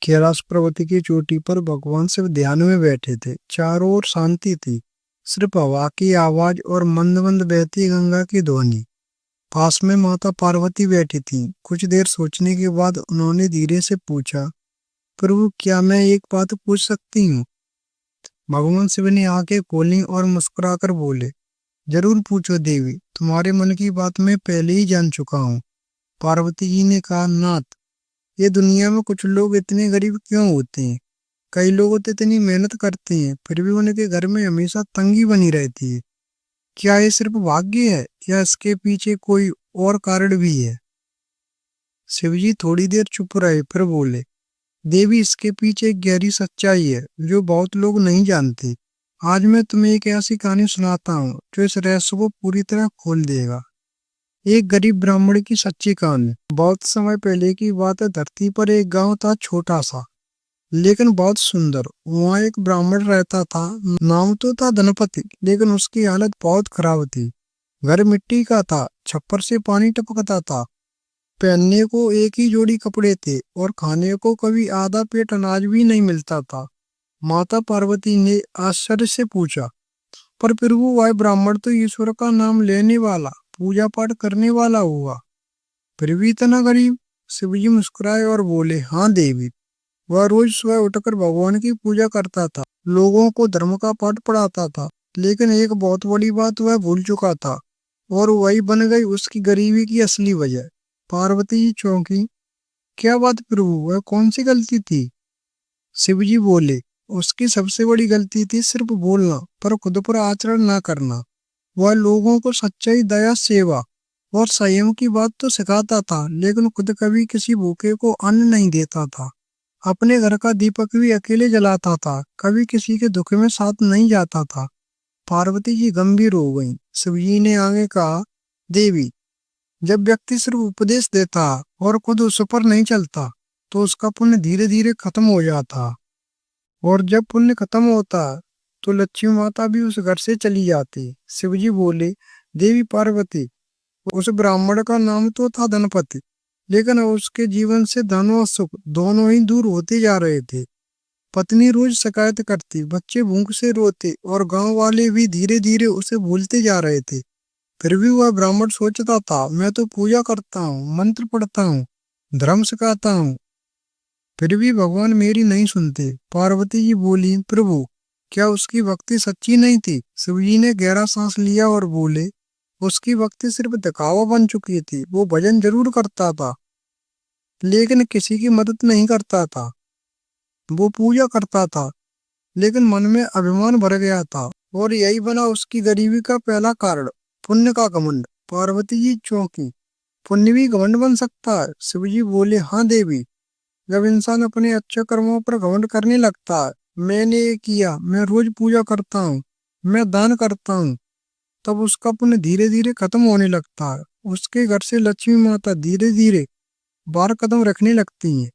कैलाश पर्वत की चोटी पर भगवान शिव ध्यान में बैठे थे। चारों ओर शांति थी, सिर्फ हवा की आवाज और मंद मंद बहती गंगा की ध्वनि। पास में माता पार्वती बैठी थी। कुछ देर सोचने के बाद उन्होंने धीरे से पूछा, प्रभु क्या मैं एक बात पूछ सकती हूँ? भगवान शिव ने आंखें खोली और मुस्कुराकर बोले, जरूर पूछो देवी, तुम्हारे मन की बात मैं पहले ही जान चुका हूँ। पार्वती जी ने कहा, नाथ, ये दुनिया में कुछ लोग इतने गरीब क्यों होते हैं? कई लोग तो इतनी मेहनत करते हैं फिर भी उनके घर में हमेशा तंगी बनी रहती है। क्या ये सिर्फ भाग्य है या इसके पीछे कोई और कारण भी है? शिवजी थोड़ी देर चुप रहे, फिर बोले, देवी, इसके पीछे एक गहरी सच्चाई है जो बहुत लोग नहीं जानते। आज मैं तुम्हें एक ऐसी कहानी सुनाता हूँ जो इस रहस्य को पूरी तरह खोल देगा। एक गरीब ब्राह्मण की सच्ची कहानी। बहुत समय पहले की बात है। धरती पर एक गांव था, छोटा सा लेकिन बहुत सुंदर। वहाँ एक ब्राह्मण रहता था। नाम तो था धनपति, लेकिन उसकी हालत बहुत खराब थी। घर मिट्टी का था, छप्पर से पानी टपकता था। पहनने को एक ही जोड़ी कपड़े थे और खाने को कभी आधा पेट अनाज भी नहीं मिलता था। माता पार्वती ने आश्चर्य से पूछा, पर प्रभु, वह ब्राह्मण तो ईश्वर का नाम लेने वाला, पूजा पाठ करने वाला हुआ, फिर भी इतना गरीब? शिवजी मुस्कुराए और बोले, हाँ देवी, वह रोज सुबह उठकर भगवान की पूजा करता था, लोगों को धर्म का पाठ पढ़ाता था, लेकिन एक बहुत बड़ी बात वह भूल चुका था और वही बन गई उसकी गरीबी की असली वजह। पार्वती जी चौंकी। क्या बात प्रभु, वह कौन सी गलती थी? शिवजी बोले, उसकी सबसे बड़ी गलती थी सिर्फ बोलना पर खुद पर आचरण न करना। वह लोगों को सच्चाई, दया, सेवा और संयम की बात तो सिखाता था, लेकिन खुद कभी किसी भूखे को अन्न नहीं देता था। अपने घर का दीपक भी अकेले जलाता था, कभी किसी के दुख में साथ नहीं जाता था। पार्वती जी गंभीर हो गईं। शिवजी ने आगे कहा, देवी, जब व्यक्ति सिर्फ उपदेश देता और खुद उस पर नहीं चलता तो उसका पुण्य धीरे धीरे खत्म हो जाता, और जब पुण्य खत्म होता तो लक्ष्मी माता भी उस घर से चली जाती। शिवजी बोले, देवी पार्वती, उस ब्राह्मण का नाम तो था धनपति, लेकिन उसके जीवन से धन और सुख दोनों ही दूर होते जा रहे थे। पत्नी रोज शिकायत करती, बच्चे भूख से रोते और गांव वाले भी धीरे धीरे उसे भूलते जा रहे थे। फिर भी वह ब्राह्मण सोचता था, मैं तो पूजा करता हूँ, मंत्र पढ़ता हूँ, धर्म सिखाता हूँ, फिर भी भगवान मेरी नहीं सुनते। पार्वती जी बोली, प्रभु, क्या उसकी भक्ति सच्ची नहीं थी? शिवजी ने गहरा सांस लिया और बोले, उसकी भक्ति सिर्फ दिखावा बन चुकी थी। वो भजन जरूर करता था, लेकिन किसी की मदद नहीं करता था। वो पूजा करता था, लेकिन मन में अभिमान भर गया था, और यही बना उसकी गरीबी का पहला कारण, पुण्य का घमंड। पार्वती जी चौंकी। पुण्य भी घमंड बन सकता है? शिवजी बोले, हाँ देवी, जब इंसान अपने अच्छे कर्मों पर घमंड करने लगता है, मैंने ये किया, मैं रोज पूजा करता हूँ, मैं दान करता हूँ, तब उसका पुण्य धीरे धीरे खत्म होने लगता है। उसके घर से लक्ष्मी माता धीरे धीरे बाहर कदम रखने लगती हैं।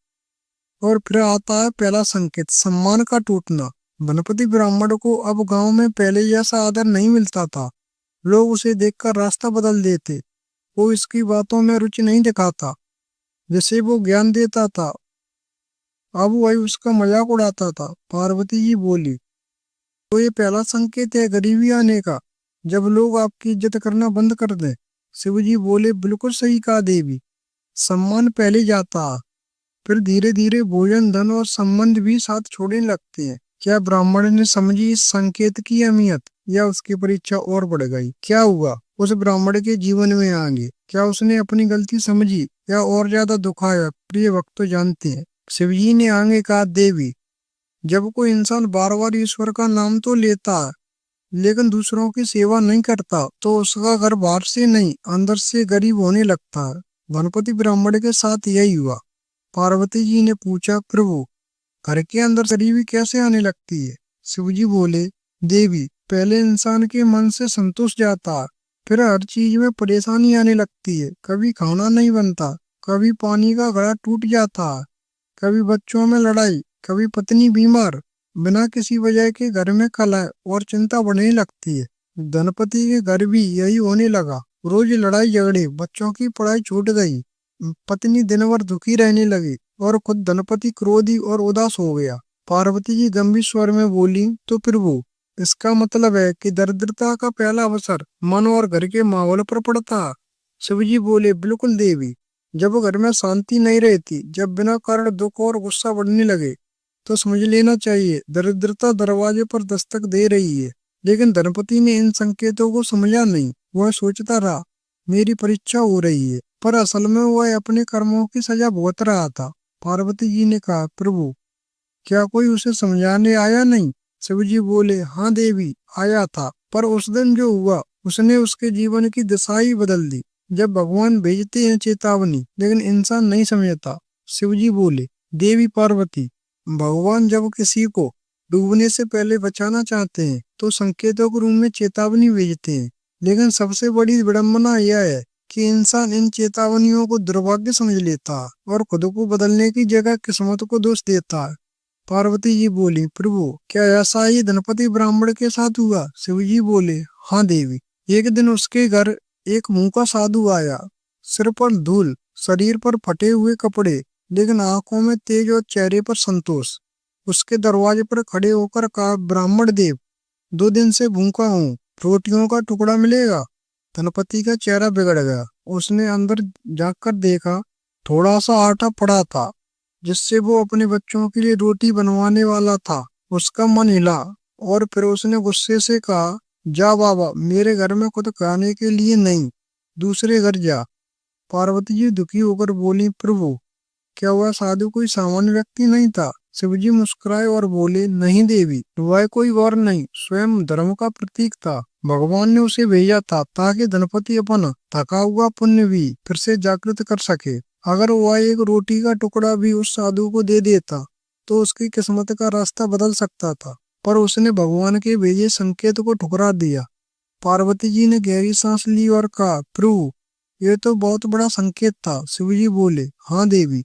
और फिर आता है पहला संकेत, सम्मान का टूटना। वनपति ब्राह्मण को अब गांव में पहले जैसा आदर नहीं मिलता था। लोग उसे देखकर रास्ता बदल देते। वो इसकी बातों में रुचि नहीं दिखाता, जैसे वो ज्ञान देता था, अब वही उसका मजाक उड़ाता था। पार्वती जी बोली, तो ये पहला संकेत है गरीबी आने का, जब लोग आपकी इज्जत करना बंद कर दें। शिवजी बोले, बिल्कुल सही कहा देवी, सम्मान पहले जाता है, फिर धीरे धीरे भोजन, धन और संबंध भी साथ छोड़ने लगते हैं। क्या ब्राह्मण ने समझी इस संकेत की अहमियत, या उसकी परीक्षा और बढ़ गई? क्या हुआ उस ब्राह्मण के जीवन में आगे? क्या उसने अपनी गलती समझी या और ज्यादा दुखाया? प्रिय भक्त तो जानते हैं। शिवजी ने आगे कहा, देवी, जब कोई इंसान बार बार ईश्वर का नाम तो लेता है लेकिन दूसरों की सेवा नहीं करता, तो उसका घर बाहर से नहीं अंदर से गरीब होने लगता है। गणपति ब्राह्मण के साथ यही हुआ। पार्वती जी ने पूछा, प्रभु, घर के अंदर गरीबी कैसे आने लगती है? शिवजी बोले, देवी, पहले इंसान के मन से संतोष जाता है, फिर हर चीज में परेशानी आने लगती है। कभी खाना नहीं बनता, कभी पानी का घड़ा टूट जाता है, कभी बच्चों में लड़ाई, कभी पत्नी बीमार, बिना किसी वजह के घर में कलह और चिंता बढ़ने लगती है। धनपति के घर भी यही होने लगा। रोज लड़ाई झगड़े, बच्चों की पढ़ाई छूट गई, पत्नी दिन भर दुखी रहने लगी, और खुद धनपति क्रोधी और उदास हो गया। पार्वती जी गंभीर स्वर में बोली, तो प्रभु, इसका मतलब है कि दरिद्रता का पहला अवसर मन और घर के माहौल पर पड़ता। शिव जी बोले, बिल्कुल देवी। जब घर में शांति नहीं रहती, जब बिना कारण दुख और गुस्सा बढ़ने लगे, तो समझ लेना चाहिए दरिद्रता दरवाजे पर दस्तक दे रही है। लेकिन धनपति ने इन संकेतों को समझा नहीं। वह सोचता रहा, मेरी परीक्षा हो रही है, पर असल में वह अपने कर्मों की सजा भुगत रहा था। पार्वती जी ने कहा, प्रभु, क्या कोई उसे समझाने आया नहीं? शिव जी बोले, हाँ देवी, आया था, पर उस दिन जो हुआ उसने उसके जीवन की दिशा ही बदल दी। जब भगवान भेजते हैं चेतावनी, लेकिन इंसान नहीं समझता। शिव जी बोले, देवी पार्वती, भगवान जब किसी को डूबने से पहले बचाना चाहते हैं तो संकेतों के रूप में चेतावनी भेजते हैं। लेकिन सबसे बड़ी विडंबना यह है कि इंसान इन चेतावनियों को दुर्भाग्य समझ लेता है और खुद को बदलने की जगह किस्मत को दोष देता है। पार्वती जी बोली, प्रभु, क्या ऐसा ही धनपति ब्राह्मण के साथ हुआ? शिव जी बोले, हाँ देवी। एक दिन उसके घर एक मूका साधु आया। सिर पर धूल, शरीर पर फटे हुए कपड़े, लेकिन आंखों में तेज और चेहरे पर संतोष। उसके दरवाजे पर खड़े होकर कहा, ब्राह्मण देव, 2 दिन से भूखा हूँ, रोटियों का टुकड़ा मिलेगा? धनपति का चेहरा बिगड़ गया। उसने अंदर झांक कर देखा, थोड़ा सा आटा पड़ा था जिससे वो अपने बच्चों के लिए रोटी बनवाने वाला था। उसका मन हिला और फिर उसने गुस्से से कहा, जा बाबा, मेरे घर में खुद खाने के लिए नहीं, दूसरे घर जा। पार्वती जी दुखी होकर बोली, प्रभु, क्या वह साधु कोई सामान्य व्यक्ति नहीं था? शिवजी मुस्कुराए और बोले, नहीं देवी, वह कोई और नहीं, स्वयं धर्म का प्रतीक था। भगवान ने उसे भेजा था ताकि धनपति अपना थका हुआ पुण्य भी फिर से जागृत कर सके। अगर वह एक रोटी का टुकड़ा भी उस साधु को दे देता तो उसकी किस्मत का रास्ता बदल सकता था, पर उसने भगवान के भेजे संकेत को ठुकरा दिया। पार्वती जी ने गहरी सांस ली और कहा, प्रभु, ये तो बहुत बड़ा संकेत था। शिवजी बोले, हाँ देवी।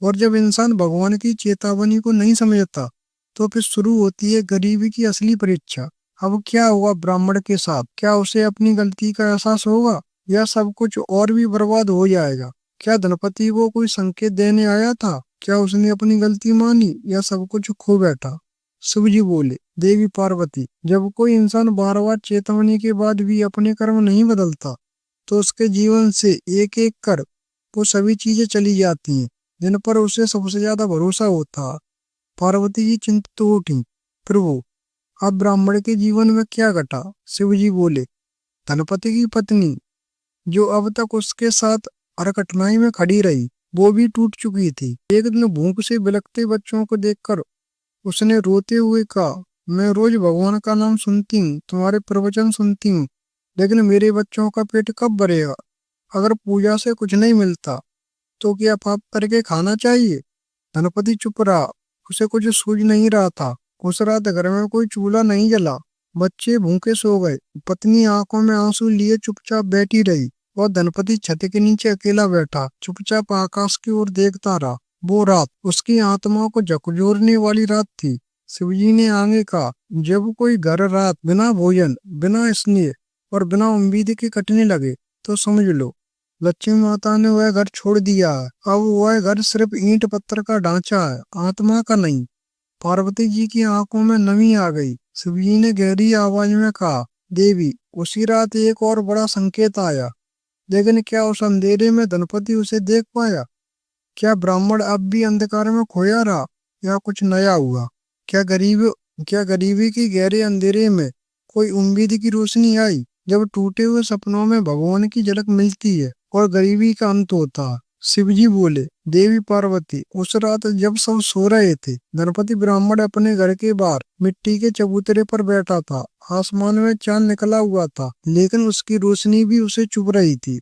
और जब इंसान भगवान की चेतावनी को नहीं समझता तो फिर शुरू होती है गरीबी की असली परीक्षा। अब क्या हुआ ब्राह्मण के साथ? क्या उसे अपनी गलती का एहसास होगा या सब कुछ और भी बर्बाद हो जाएगा? क्या धनपति को कोई संकेत देने आया था? क्या उसने अपनी गलती मानी या सब कुछ खो बैठा? शिव जी बोले, देवी पार्वती, जब कोई इंसान बार बार चेतावनी के बाद भी अपने कर्म नहीं बदलता तो उसके जीवन से एक एक कर वो सभी चीजें चली जाती हैं जिन पर उसे सबसे ज्यादा भरोसा होता। पार्वती जी चिंतित हो उठी, प्रभु, अब ब्राह्मण के जीवन में क्या घटा? शिव जी बोले, धनपति की पत्नी जो अब तक उसके साथ हर कठिनाई में खड़ी रही, वो भी टूट चुकी थी। एक दिन भूख से बिलखते बच्चों को देखकर उसने रोते हुए कहा, मैं रोज भगवान का नाम सुनती हूँ, तुम्हारे प्रवचन सुनती हूँ, लेकिन मेरे बच्चों का पेट कब भरेगा? अगर पूजा से कुछ नहीं मिलता तो क्या पाप करके खाना चाहिए? धनपति चुप रहा। उसे कुछ सूझ नहीं रहा था। उस रात घर में कोई चूल्हा नहीं जला। बच्चे भूखे सो गए। पत्नी आंखों में आंसू लिए चुपचाप बैठी रही और धनपति छत के नीचे अकेला बैठा चुपचाप आकाश की ओर देखता रहा। वो रात उसकी आत्मा को झकझोरने वाली रात थी। शिवजी ने आगे कहा, जब कोई घर रात बिना भोजन, बिना स्नेह और बिना उम्मीद के कटने लगे तो समझ लो लक्ष्मी माता ने वह घर छोड़ दिया है। अब वह घर सिर्फ ईंट पत्थर का ढांचा है, आत्मा का नहीं। पार्वती जी की आंखों में नमी आ गई। शिवजी ने गहरी आवाज में कहा, देवी, उसी रात एक और बड़ा संकेत आया, लेकिन क्या उस अंधेरे में धनपति उसे देख पाया? क्या ब्राह्मण अब भी अंधकार में खोया रहा या कुछ नया हुआ? क्या गरीबी की गहरे अंधेरे में कोई उम्मीद की रोशनी आई? जब टूटे हुए सपनों में भगवान की झलक मिलती है और गरीबी का अंत होता है। शिवजी बोले, देवी पार्वती, उस रात जब सब सो रहे थे, गणपति ब्राह्मण अपने घर के बाहर मिट्टी के चबूतरे पर बैठा था। आसमान में चांद निकला हुआ था, लेकिन उसकी रोशनी भी उसे चुभ रही थी।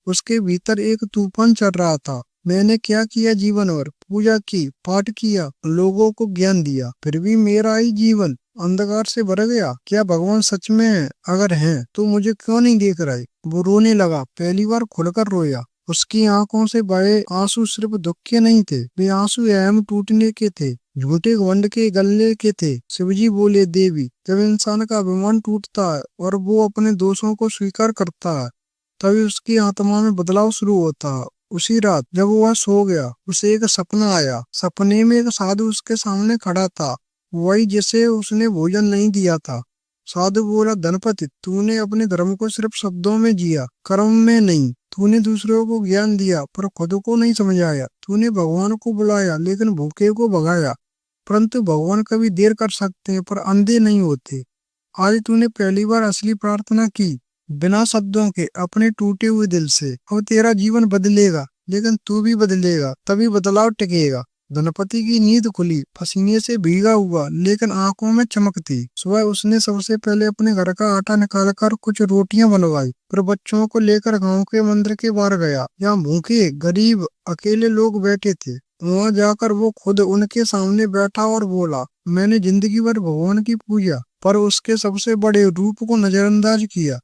उसके भीतर एक तूफान चल रहा था। मैंने क्या किया जीवन भर? पूजा की, पाठ किया, लोगों को ज्ञान दिया, फिर भी मेरा ही जीवन अंधकार से भर गया। क्या भगवान सच में है? अगर हैं तो मुझे क्यों नहीं देख रहे? वो रोने लगा, पहली बार खुलकर रोया। उसकी आंखों से बहे आंसू सिर्फ दुख के नहीं थे, वे आंसू अहम टूटने के थे, झूठे घमंड के गलने के थे। शिवजी बोले, देवी, जब इंसान का अभिमान टूटता है और वो अपने दोषों को स्वीकार करता है, तभी उसकी आत्मा में बदलाव शुरू होता है। उसी रात जब वह सो गया, उसे एक सपना आया। सपने में एक साधु उसके सामने खड़ा था, वही जिसे उसने भोजन नहीं दिया था। साधु बोला, धनपति, तूने अपने धर्म को सिर्फ शब्दों में जिया, कर्म में नहीं। तूने दूसरों को ज्ञान दिया पर खुद को नहीं समझाया। तूने भगवान को बुलाया लेकिन भूखे को भगाया। परंतु भगवान कभी देर कर सकते हैं पर अंधे नहीं होते। आज तूने पहली बार असली प्रार्थना की, बिना शब्दों के, अपने टूटे हुए दिल से। अब तेरा जीवन बदलेगा, लेकिन तू भी बदलेगा, तभी बदलाव टिकेगा। धनपति की नींद खुली, पसीने से भीगा हुआ लेकिन आंखों में चमक थी। सुबह उसने सबसे पहले अपने घर का आटा निकालकर कुछ रोटियां बनवाई, फिर बच्चों को लेकर गांव के मंदिर के बाहर गया, जहाँ भूखे, गरीब, अकेले लोग बैठे थे। वहां जाकर वो खुद उनके सामने बैठा और बोला, मैंने जिंदगी भर भगवान की पूजा पर उसके सबसे बड़े रूप को नजरअंदाज किया।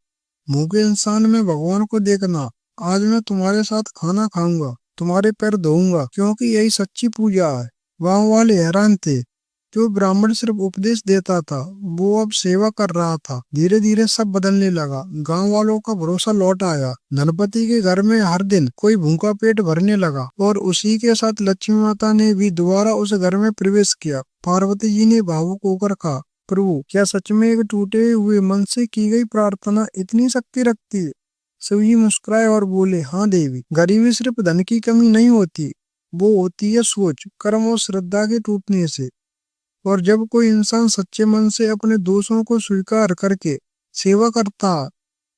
भूखे इंसान में भगवान को देखना। आज मैं तुम्हारे साथ खाना खाऊंगा, तुम्हारे पैर धोऊंगा, क्योंकि यही सच्ची पूजा है। गांव वाले हैरान थे। जो ब्राह्मण सिर्फ उपदेश देता था, वो अब सेवा कर रहा था। धीरे धीरे सब बदलने लगा। गांव वालों का भरोसा लौट आया। धनपति के घर में हर दिन कोई भूखा पेट भरने लगा, और उसी के साथ लक्ष्मी माता ने भी दोबारा उस घर में प्रवेश किया। पार्वती जी ने भावुक होकर कहा, प्रभु, क्या सच में एक टूटे हुए मन से की गई प्रार्थना इतनी शक्ति रखती है? शिव जी मुस्कुराए और बोले, हाँ देवी, गरीबी सिर्फ धन की कमी नहीं होती, वो होती है सोच, कर्म और श्रद्धा के टूटने से। और जब कोई इंसान सच्चे मन से अपने दोषों को स्वीकार करके सेवा करता,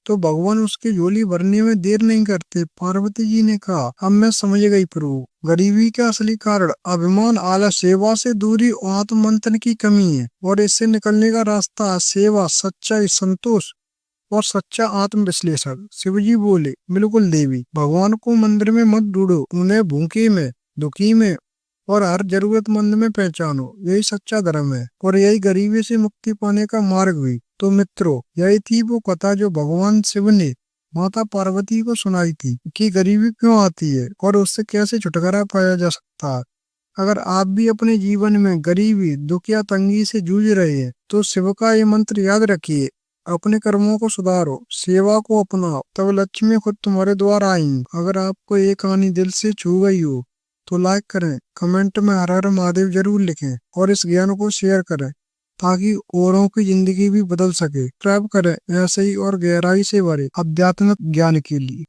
तो भगवान उसकी झोली भरने में देर नहीं करते। पार्वती जी ने कहा, अब मैं समझ गई प्रभु, गरीबी का असली कारण अभिमान, आलस, सेवा से दूरी और आत्म मंथन की कमी है, और इससे निकलने का रास्ता सेवा, सच्चाई, संतोष और सच्चा आत्म विश्लेषण। शिवजी बोले, बिल्कुल देवी, भगवान को मंदिर में मत ढूंढो, उन्हें भूखे में, दुखी में और हर जरूरतमंद में पहचानो। यही सच्चा धर्म है, और यही गरीबी से मुक्ति पाने का मार्ग भी। तो मित्रों, यही थी वो कथा जो भगवान शिव ने माता पार्वती को सुनाई थी, कि गरीबी क्यों आती है और उससे कैसे छुटकारा पाया जा सकता है। अगर आप भी अपने जीवन में गरीबी, दुख या तंगी से जूझ रहे हैं, तो शिव का ये मंत्र याद रखिए, अपने कर्मों को सुधारो, सेवा को अपनाओ, तब लक्ष्मी खुद तुम्हारे द्वार आएंगी। अगर आपको ये कहानी दिल से छू गई हो, तो लाइक करें, कमेंट में हर हर महादेव जरूर लिखें, और इस ज्ञान को शेयर करें, ताकि औरों की जिंदगी भी बदल सके। सब्सक्राइब करें ऐसे ही और गहराई से भरे आध्यात्मिक ज्ञान के लिए।